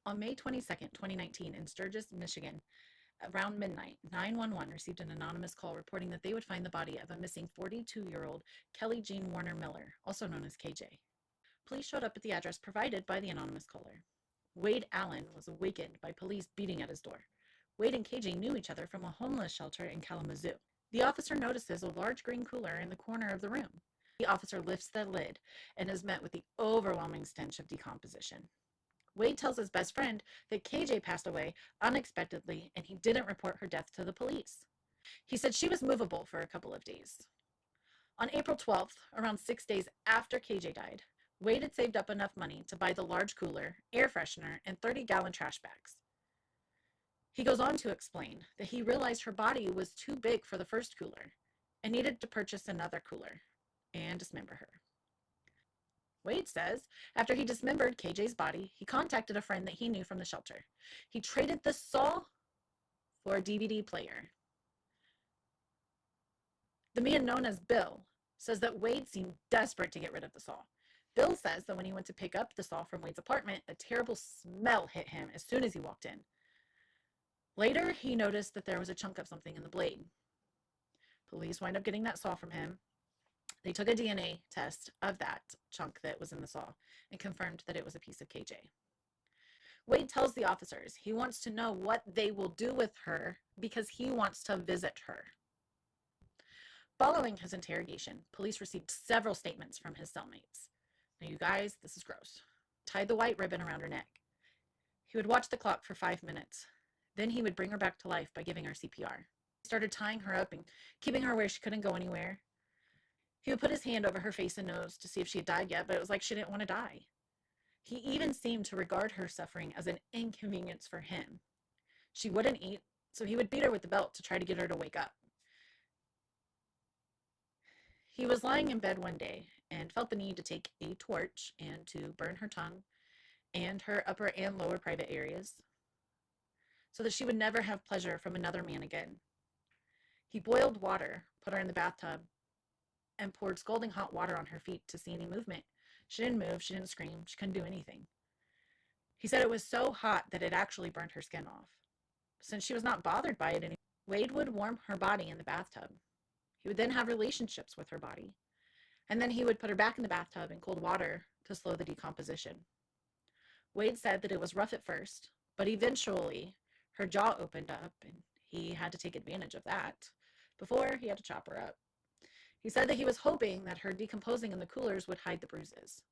On May 22nd, 2019, in Sturgis, Michigan, around midnight, 911 received an anonymous call reporting that they would find the body of a missing 42-year-old Kelly Jean Warner Miller, also known as KJ. Police showed up at the address provided by the anonymous caller. Wade Allen was awakened by police beating at his door. Wade and KJ knew each other from a homeless shelter in Kalamazoo. The officer notices a large green cooler in the corner of the room. The officer lifts the lid and is met with the overwhelming stench of decomposition. Wade tells his best friend that KJ passed away unexpectedly and he didn't report her death to the police. He said she was movable for a couple of days. On April 12th, around 6 days after KJ died, Wade had saved up enough money to buy the large cooler, air freshener, and 30-gallon trash bags. He goes on to explain that he realized her body was too big for the first cooler and needed to purchase another cooler and dismember her. Wade says after he dismembered KJ's body, he contacted a friend that he knew from the shelter. He traded the saw for a DVD player. The man known as Bill says that Wade seemed desperate to get rid of the saw. Bill says that when he went to pick up the saw from Wade's apartment, a terrible smell hit him as soon as he walked in. Later, he noticed that there was a chunk of something in the blade. Police wind up getting that saw from him. They took a DNA test of that chunk that was in the saw and confirmed that it was a piece of KJ. Wade tells the officers he wants to know what they will do with her because he wants to visit her. Following his interrogation, police received several statements from his cellmates. Now, you guys, this is gross. Tied the white ribbon around her neck. He would watch the clock for 5 minutes. Then he would bring her back to life by giving her CPR. He started tying her up and keeping her where she couldn't go anywhere. He would put his hand over her face and nose to see if she had died yet, but it was like she didn't want to die. He even seemed to regard her suffering as an inconvenience for him. She wouldn't eat, so he would beat her with the belt to try to get her to wake up. He was lying in bed one day and felt the need to take a torch and to burn her tongue and her upper and lower private areas so that she would never have pleasure from another man again. He boiled water, put her in the bathtub, and poured scalding hot water on her feet to see any movement. She didn't move, she didn't scream, she couldn't do anything. He said it was so hot that it actually burned her skin off. Since she was not bothered by it anymore, Wade would warm her body in the bathtub. He would then have relationships with her body. And then he would put her back in the bathtub in cold water to slow the decomposition. Wade said that it was rough at first, but eventually her jaw opened up and he had to take advantage of that before he had to chop her up. He said that he was hoping that her decomposing in the coolers would hide the bruises.